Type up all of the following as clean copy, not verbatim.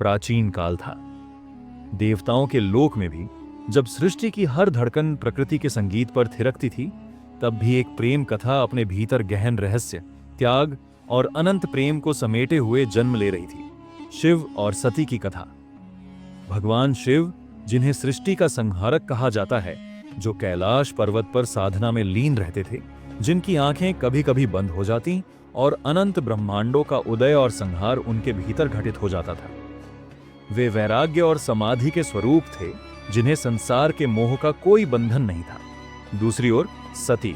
प्राचीन काल था। देवताओं के लोक में भी जब सृष्टि की हर धड़कन प्रकृति के संगीत पर थिरकती थी, तब भी एक प्रेम कथा अपने भीतर गहन रहस्य, त्याग और अनंत प्रेम को समेटे हुए जन्म ले रही थी। शिव और सती की कथा। भगवान शिव, जिन्हें सृष्टि का संहारक कहा जाता है, जो कैलाश पर्वत पर साधना में लीन रहते थे, जिनकी आंखें कभी कभी बंद हो जाती और अनंत ब्रह्मांडों का उदय और संहार उनके भीतर घटित हो जाता था। वे वैराग्य और समाधि के स्वरूप थे, जिन्हें संसार के मोह का कोई बंधन नहीं था। दूसरी ओर सती,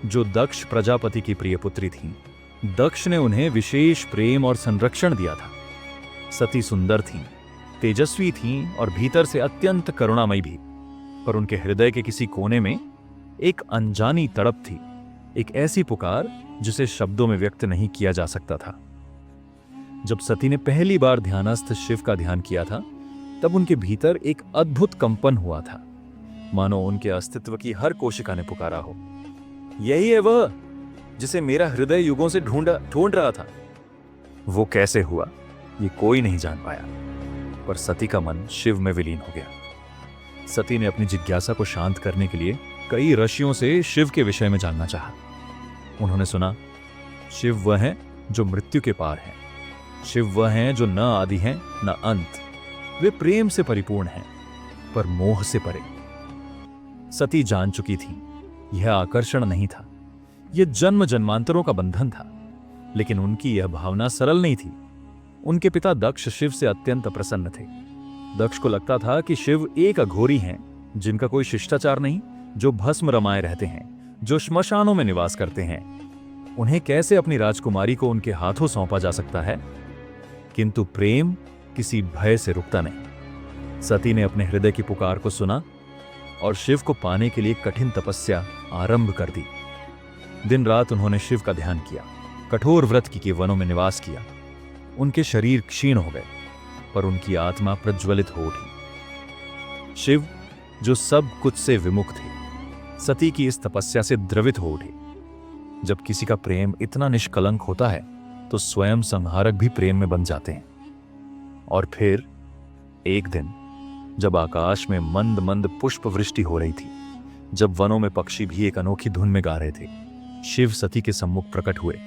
जो दक्ष प्रजापति की प्रिय पुत्री थीं। दक्ष ने उन्हें विशेष प्रेम और संरक्षण दिया था। सती सुंदर थीं, तेजस्वी थीं और भीतर से अत्यंत करुणामयी भी। पर उनके हृदय के किसी कोने में एक अनजानी तड़प थी, एक ऐसी पुकार जिसे शब्दों में व्यक्त नहीं किया जा सकता था। जब सती ने पहली बार ध्यानस्थ शिव का ध्यान किया था, तब उनके भीतर एक अद्भुत कंपन हुआ था, मानो उनके अस्तित्व की हर कोशिका ने पुकारा हो, यही है वह जिसे मेरा हृदय युगों से ढूंढ रहा था। वो कैसे हुआ, ये कोई नहीं जान पाया, पर सती का मन शिव में विलीन हो गया। सती ने अपनी जिज्ञासा को शांत करने के लिए कई ऋषियों से शिव के विषय में जानना चाहा। उन्होंने सुना, शिव वह है जो मृत्यु के पार है। शिव वह हैं जो न आदि हैं न अंत। वे प्रेम से परिपूर्ण हैं, पर मोह से परे। सती जान चुकी थी, यह आकर्षण नहीं था, यह जन्म जन्मांतरों का बंधन था। लेकिन उनकी यह भावना सरल नहीं थी। उनके पिता दक्ष शिव से अत्यंत प्रसन्न थे। दक्ष को लगता था कि शिव एक अघोरी हैं, जिनका कोई शिष्टाचार नहीं, जो भस्म रमाए रहते हैं, जो श्मशानों में निवास करते हैं। उन्हें कैसे अपनी राजकुमारी को उनके हाथों सौंपा जा सकता है? किंतु प्रेम किसी भय से रुकता नहीं। सती ने अपने हृदय की पुकार को सुना और शिव को पाने के लिए कठिन तपस्या आरंभ कर दी। दिन रात उन्होंने शिव का ध्यान किया, कठोर व्रत की वनों में निवास किया। उनके शरीर क्षीण हो गए, पर उनकी आत्मा प्रज्वलित हो उठी। शिव, जो सब कुछ से विमुख थे, सती की इस तपस्या से द्रवित हो उठे। जब किसी का प्रेम इतना निष्कलंक होता है, तो स्वयं संहारक भी प्रेम में बन जाते हैं। और फिर एक दिन, जब आकाश में मंद मंद पुष्प वृष्टि हो रही थी, जब वनों में पक्षी भी एक अनोखी धुन में गा रहे थे, शिव सती के सम्मुख प्रकट हुए।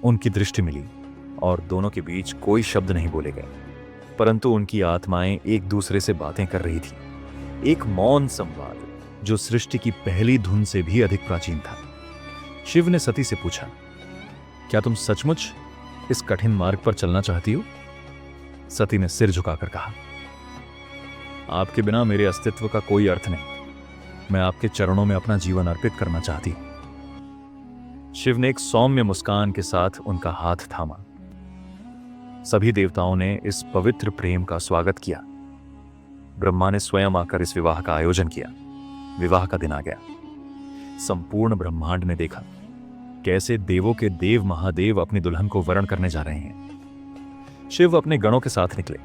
उनकी दृष्टि मिली और दोनों के बीच कोई शब्द नहीं बोले गए, परंतु उनकी आत्माएं एक दूसरे से बातें कर रही थी। एक मौन संवाद जो सृष्टि की पहली धुन से भी अधिक प्राचीन था। शिव ने सती से पूछा, क्या तुम सचमुच इस कठिन मार्ग पर चलना चाहती हो? सती ने सिर झुकाकर कहा, आपके बिना मेरे अस्तित्व का कोई अर्थ नहीं। मैं आपके चरणों में अपना जीवन अर्पित करना चाहती हूं। शिव ने एक सौम्य मुस्कान के साथ उनका हाथ थामा। सभी देवताओं ने इस पवित्र प्रेम का स्वागत किया। ब्रह्मा ने स्वयं आकर इस विवाह का आयोजन किया। विवाह का दिन आ गया। संपूर्ण ब्रह्मांड ने देखा कैसे देवों के देव महादेव अपनी दुल्हन को वरण करने जा रहे हैं। शिव अपने गणों के साथ निकले।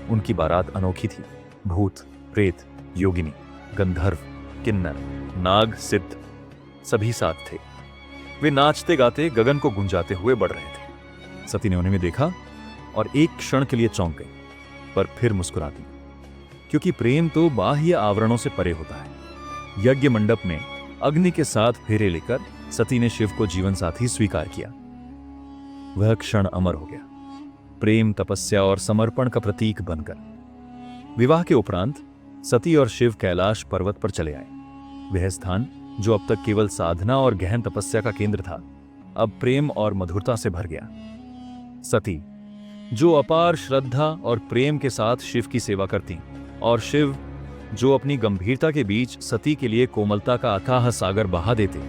उनकी बारात अनोखी थी। भूत, प्रेत, योगिनी, गंधर्व, किन्नर, नाग, सिद्ध सभी साथ थे। वे नाचते गाते गगन को गुंजाते हुए बढ़ रहे थे। सती ने उन्हें भी देखा और एक क्षण के लिए चौंक गई, पर फिर मुस्कुरा दी, क्योंकि प्रेम तो बाह्य आवरणों से परे होता है। यज्ञ मंडप में अग्नि के साथ फेरे लेकर सती ने शिव को जीवन साथी स्वीकार किया। वह क्षण अमर हो गया, प्रेम, तपस्या और समर्पण का प्रतीक बनकर। विवाह के उपरांत सती और शिव कैलाश पर्वत पर चले आए। वह स्थान जो अब तक केवल साधना और गहन तपस्या का केंद्र था, अब प्रेम और मधुरता से भर गया। सती, जो अपार श्रद्धा और प्रेम के साथ शिव की सेवा करती, और शिव, जो अपनी गंभीरता के बीच सती के लिए कोमलता का अथाह सागर बहा देते।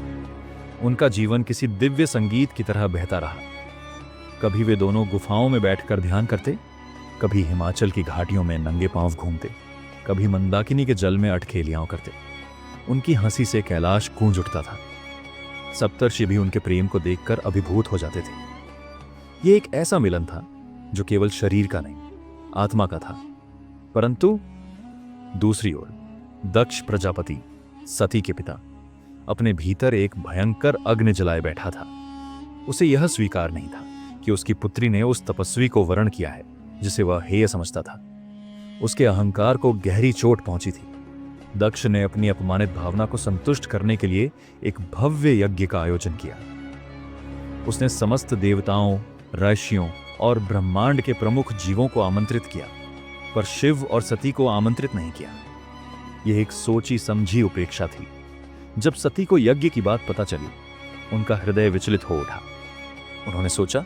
उनका जीवन किसी दिव्य संगीत की तरह बहता रहा। कभी वे दोनों गुफाओं में बैठकर ध्यान करते, कभी हिमाचल की घाटियों में नंगे पांव घूमते, कभी मंदाकिनी के जल में अठखेलियां करते। उनकी हंसी से कैलाश गूंज उठता था। सप्तर्षि भी उनके प्रेम को देखकर अभिभूत हो जाते थे। यह एक ऐसा मिलन था जो केवल शरीर का नहीं, आत्मा का था। परंतु दूसरी ओर दक्ष प्रजापति, सती के पिता, अपने भीतर एक भयंकर अग्नि जलाए बैठा था। उसे यह स्वीकार नहीं था कि उसकी पुत्री ने उस तपस्वी को वरण किया है जिसे वह हेय समझता था। उसके अहंकार को गहरी चोट पहुंची थी। दक्ष ने अपनी अपमानित भावना को संतुष्ट करने के लिए एक भव्य यज्ञ का आयोजन किया। उसने समस्त देवताओं, ऋषियों और ब्रह्मांड के प्रमुख जीवों को आमंत्रित किया, पर शिव और सती को आमंत्रित नहीं किया। यह एक सोची समझी उपेक्षा थी। जब सती को यज्ञ की बात पता चली, उनका हृदय विचलित हो उठा। उन्होंने सोचा,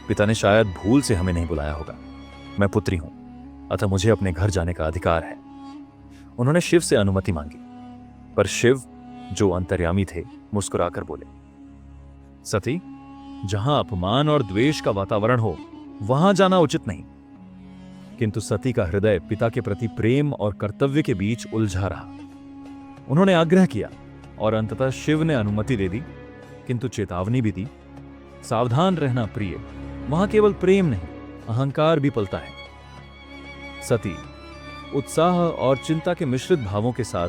पिता ने शायद भूल से हमें नहीं बुलाया होगा। मैं पुत्री हूं, अतः मुझे अपने घर जाने का अधिकार है। उन्होंने शिव से अनुमति मांगी, पर शिव, जो अंतर्यामी थे, मुस्कुराकर बोले, सती, जहां अपमान और द्वेष का वातावरण हो, वहां जाना उचित नहीं। किंतु सती का हृदय पिता के प्रति प्रेम और कर्तव्य के बीच उलझा रहा। उन्होंने आग्रह किया और अंततः शिव ने अनुमति दे दी, किंतु चेतावनी भी दी, सावधान रहना प्रिय, वहां केवल प्रेम नहीं, अहंकार भी पलता है। सती उत्साह और चिंता के मिश्रित भावों के साथ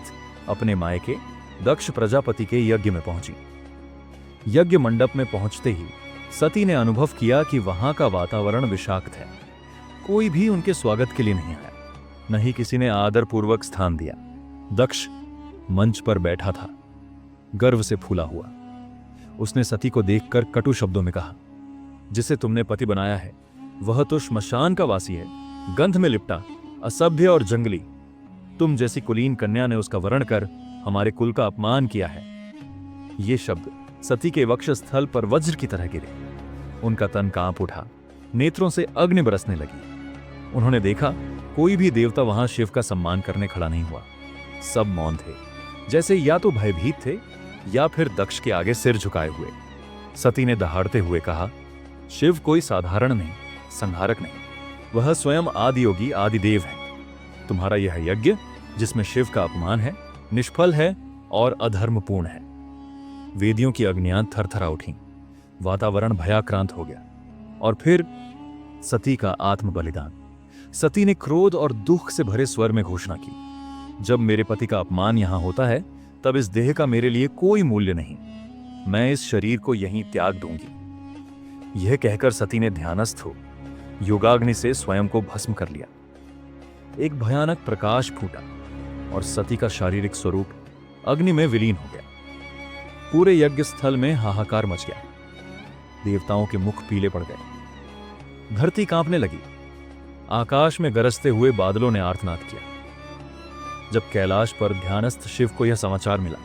अपने मायके दक्ष प्रजापति के यज्ञ में पहुंची। यज्ञ मंडप में पहुंचते ही सती ने अनुभव किया कि वहां का वातावरण विषाक्त है। कोई भी उनके स्वागत के लिए नहीं आया, न ही किसी ने आदरपूर्वक स्थान दिया। दक्ष मंच पर बैठा था, गर्व से फूला हुआ। उसने सती को देखकर कटु शब्दों में कहा, जिसे तुमने पति बनाया है वह तो श्मशान का वासी है, गंध में लिपटा, असभ्य और जंगली। तुम जैसी कुलीन कन्या ने उसका वरण कर हमारे कुल का अपमान किया है। ये शब्द सती के वक्षस्थल पर वज्र की तरह गिरे। उनका तन कांप उठा, नेत्रों से अग्नि बरसने लगी। उन्होंने देखा, कोई भी देवता वहां शिव का सम्मान करने खड़ा नहीं हुआ। सब मौन थे, जैसे या तो भयभीत थे या फिर दक्ष के आगे सिर झुकाए हुए। सती ने दहाड़ते हुए कहा, शिव कोई साधारण नहीं, संहारक नहीं, वह स्वयं आदियोगी आदिदेव है। तुम्हारा यह यज्ञ, जिसमें शिव का अपमान है, निष्फल है और अधर्मपूर्ण है। वेदियों की अग्नियां थरथरा उठी, वातावरण भयाक्रांत हो गया। और फिर सती का आत्म बलिदान। सती ने क्रोध और दुख से भरे स्वर में घोषणा की, जब मेरे पति का अपमान यहां होता है, तब इस देह का मेरे लिए कोई मूल्य नहीं। मैं इस शरीर को यहीं त्याग दूंगी। यह कहकर सती ने ध्यानस्थ हो योगाग्नि से स्वयं को भस्म कर लिया। एक भयानक प्रकाश फूटा और सती का शारीरिक स्वरूप अग्नि में विलीन हो गया। पूरे यज्ञ स्थल में हाहाकार मच गया। देवताओं के मुख पीले पड़ गए, धरती कांपने लगी। आकाश में गरजते हुए बादलों ने आर्तनाद किया। जब कैलाश पर ध्यानस्थ शिव को यह समाचार मिला,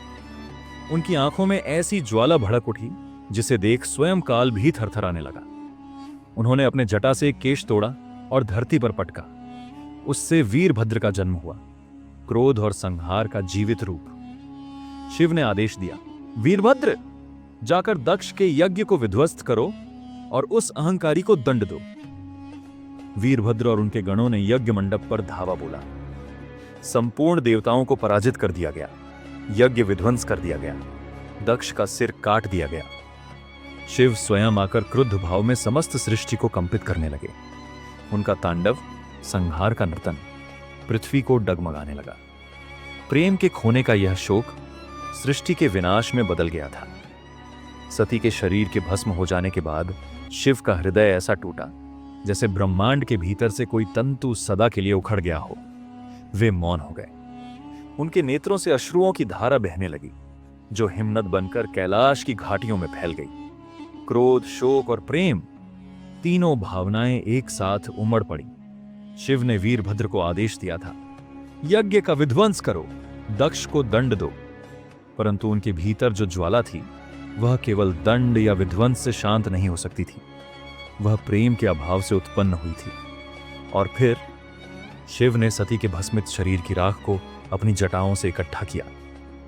उनकी आंखों में ऐसी ज्वाला भड़क उठी जिसे देख स्वयं काल भी थरथराने लगा। उन्होंने अपने जटा से एक केश तोड़ा और धरती पर पटका। उससे वीरभद्र का जन्म हुआ, क्रोध और संहार का जीवित रूप। शिव ने आदेश दिया, वीरभद्र, जाकर दक्ष के यज्ञ को विध्वस्त करो और उस अहंकारी को दंड दो। वीरभद्र और उनके गणों ने यज्ञ मंडप पर धावा बोला। संपूर्ण देवताओं को पराजित कर दिया गया, यज्ञ विध्वंस कर दिया गया, दक्ष का सिर काट दिया गया। शिव स्वयं आकर क्रुद्ध भाव में समस्त सृष्टि को कंपित करने लगे। उनका तांडव, संहार का नर्तन पृथ्वी को डगमगाने लगा। प्रेम के खोने का यह शोक सृष्टि के विनाश में बदल गया था। सती के शरीर के भस्म हो जाने के बाद शिव का हृदय ऐसा टूटा जैसे ब्रह्मांड के भीतर से कोई तंतु सदा के लिए उखड़ गया हो। वे मौन हो गए। उनके नेत्रों से अश्रुओं की धारा बहने लगी, जो हिमनद बनकर कैलाश की घाटियों में फैल गई। क्रोध, शोक और प्रेम, तीनों भावनाएं एक साथ उमड़ पड़ी। शिव ने वीरभद्र को आदेश दिया था, यज्ञ का विध्वंस करो, दक्ष को दंड दो। परंतु उनके भीतर जो ज्वाला थी, वह केवल दंड या विध्वंस से शांत नहीं हो सकती थी। वह प्रेम के अभाव से उत्पन्न हुई थी। और फिर शिव ने सती के भस्मित शरीर की राख को अपनी जटाओं से इकट्ठा किया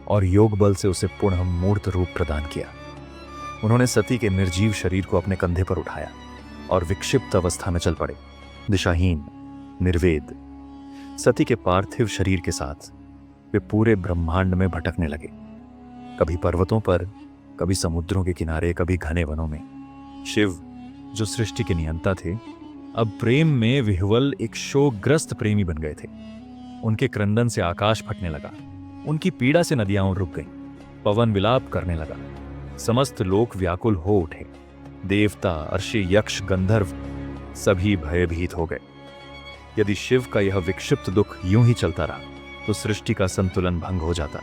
और योग बल से उसे पुनः मूर्त रूप प्रदान किया। उन्होंने सती के निर्जीव शरीर को अपने कंधे पर उठाया और विक्षिप्त अवस्था में चल पड़े, दिशाहीन, निर्वेद। सती के पार्थिव शरीर के साथ वे पूरे ब्रह्मांड में भटकने लगे, कभी पर्वतों पर, कभी समुद्रों के किनारे, कभी घने वनों में। शिव, जो सृष्टि के नियंता थे, अब प्रेम में विह्वल एक शोकग्रस्त प्रेमी बन गए थे। उनके क्रंदन से आकाश फटने लगा, उनकी पीड़ा से नदियां रुक गईं, पवन विलाप करने लगा, समस्त लोक व्याकुल हो उठे। देवता, अर्षि, यक्ष, गंधर्व सभी भयभीत हो गए। यदि शिव का यह विक्षिप्त दुख यूं ही चलता रहा तो सृष्टि का संतुलन भंग हो जाता।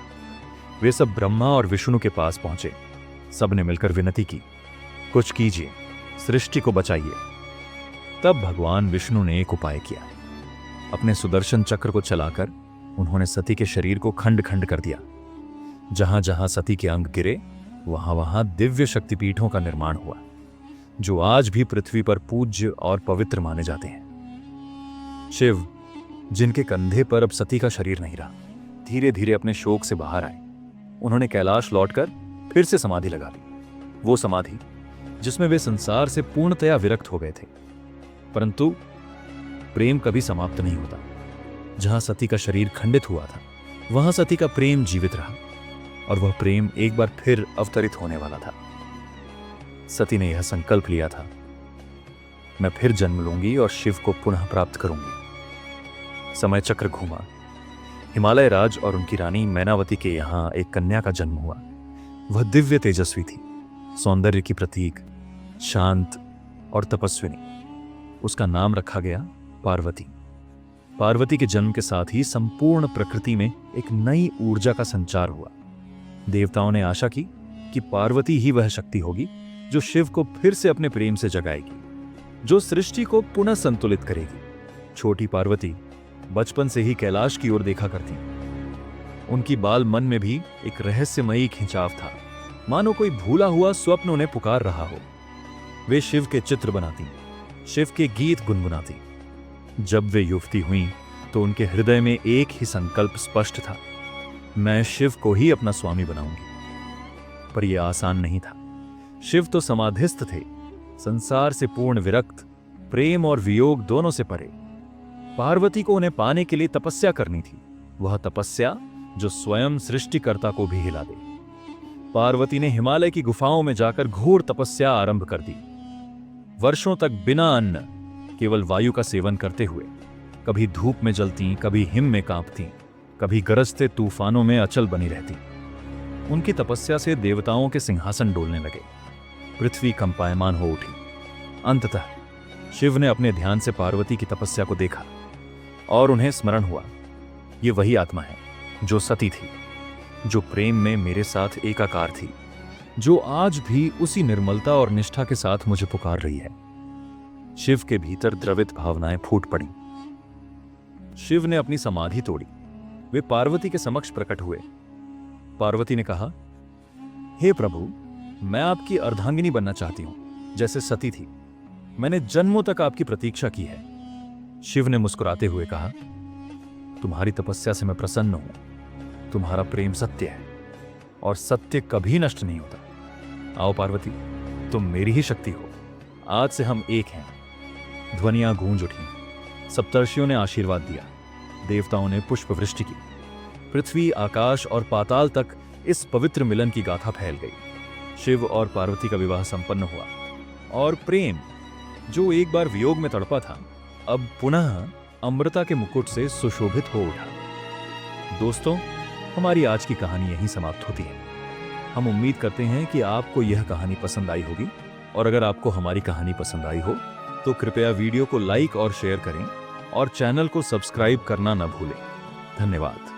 वे सब ब्रह्मा और विष्णु के पास पहुंचे। सबने मिलकर विनती की, कुछ कीजिए, सृष्टि को बचाइए। तब भगवान विष्णु ने एक उपाय किया। अपने सुदर्शन चक्र को चलाकर उन्होंने सती के शरीर को खंड खंड कर दिया। जहां जहां सती के अंग गिरे वहां वहां दिव्य शक्तिपीठों का निर्माण हुआ, जो आज भी पृथ्वी पर पूज्य और पवित्र माने जाते हैं। शिव, जिनके कंधे पर अब सती का शरीर नहीं रहा, धीरे धीरे अपने शोक से बाहर आए। उन्होंने कैलाश लौटकर फिर से समाधि लगा ली, वो समाधि जिसमें वे संसार से पूर्णतया विरक्त हो गए थे। परंतु प्रेम कभी समाप्त नहीं होता। जहां सती का शरीर खंडित हुआ था वहां सती का प्रेम जीवित रहा, और वह प्रेम एक बार फिर अवतरित होने वाला था। सती ने यह संकल्प लिया था, मैं फिर जन्म लूंगी और शिव को पुनः प्राप्त करूंगी। समय चक्र घूमा। हिमालय राज और उनकी रानी मैनावती के यहां एक कन्या का जन्म हुआ। वह दिव्य तेजस्वी थी, सौंदर्य की प्रतीक, शांत और तपस्विनी। उसका नाम रखा गया पार्वती। पार्वती के जन्म के साथ ही संपूर्ण प्रकृति में एक नई ऊर्जा का संचार हुआ। देवताओं ने आशा की कि पार्वती ही वह शक्ति होगी जो शिव को फिर से अपने प्रेम से जगाएगी, जो सृष्टि को पुनः संतुलित करेगी। छोटी पार्वती बचपन से ही कैलाश की ओर देखा करती। उनकी बाल मन में भी एक रहस्यमयी खिंचाव था, मानो कोई भूला हुआ स्वप्न उन्हें पुकार रहा हो। वे शिव के चित्र बनाती, शिव के गीत गुनगुनाती। जब वे युवती हुईं तो उनके हृदय में एक ही संकल्प स्पष्ट था, मैं शिव को ही अपना स्वामी बनाऊंगी। पर यह आसान नहीं था। शिव तो समाधिस्थ थे, संसार से पूर्ण विरक्त, प्रेम और वियोग दोनों से परे। पार्वती को उन्हें पाने के लिए तपस्या करनी थी, वह तपस्या जो स्वयं सृष्टिकर्ता को भी हिला दे। पार्वती ने हिमालय की गुफाओं में जाकर घोर तपस्या आरंभ कर दी। वर्षों तक बिना अन्न, केवल वायु का सेवन करते हुए, कभी धूप में जलती, कभी हिम में कांपती, कभी गरजते तूफानों में अचल बनी रहती। उनकी तपस्या से देवताओं के सिंहासन डोलने लगे, पृथ्वी कंपायमान हो उठी। अंततः शिव ने अपने ध्यान से पार्वती की तपस्या को देखा और उन्हें स्मरण हुआ, ये वही आत्मा है जो सती थी, जो प्रेम में मेरे साथ एकाकार थी, जो आज भी उसी निर्मलता और निष्ठा के साथ मुझे पुकार रही है। शिव के भीतर द्रवित भावनाएं फूट पड़ी। शिव ने अपनी समाधि तोड़ी। वे पार्वती के समक्ष प्रकट हुए। पार्वती ने कहा, हे प्रभु, मैं आपकी अर्धांगिनी बनना चाहती हूं, जैसे सती थी। मैंने जन्मों तक आपकी प्रतीक्षा की है। शिव ने मुस्कुराते हुए कहा, तुम्हारी तपस्या से मैं प्रसन्न हूं। तुम्हारा प्रेम सत्य है और सत्य कभी नष्ट नहीं होता। आओ पार्वती, तुम मेरी ही शक्ति हो। आज से हम एक हैं। ध्वनियां गूंज उठी। सप्तर्षियों ने आशीर्वाद दिया, देवताओं ने पुष्प वृष्टि की। पृथ्वी, आकाश और पाताल तक इस पवित्र मिलन की गाथा फैल गई। शिव और पार्वती का विवाह संपन्न हुआ और प्रेम, जो एक बार वियोग में तड़पा था, अब पुनः अमृता के मुकुट से सुशोभित हो उठा। दोस्तों, हमारी आज की कहानी यहीं समाप्त होती है। हम उम्मीद करते हैं कि आपको यह कहानी पसंद आई होगी, और अगर आपको हमारी कहानी पसंद आई हो तो कृपया वीडियो को लाइक और शेयर करें और चैनल को सब्सक्राइब करना न भूलें। धन्यवाद।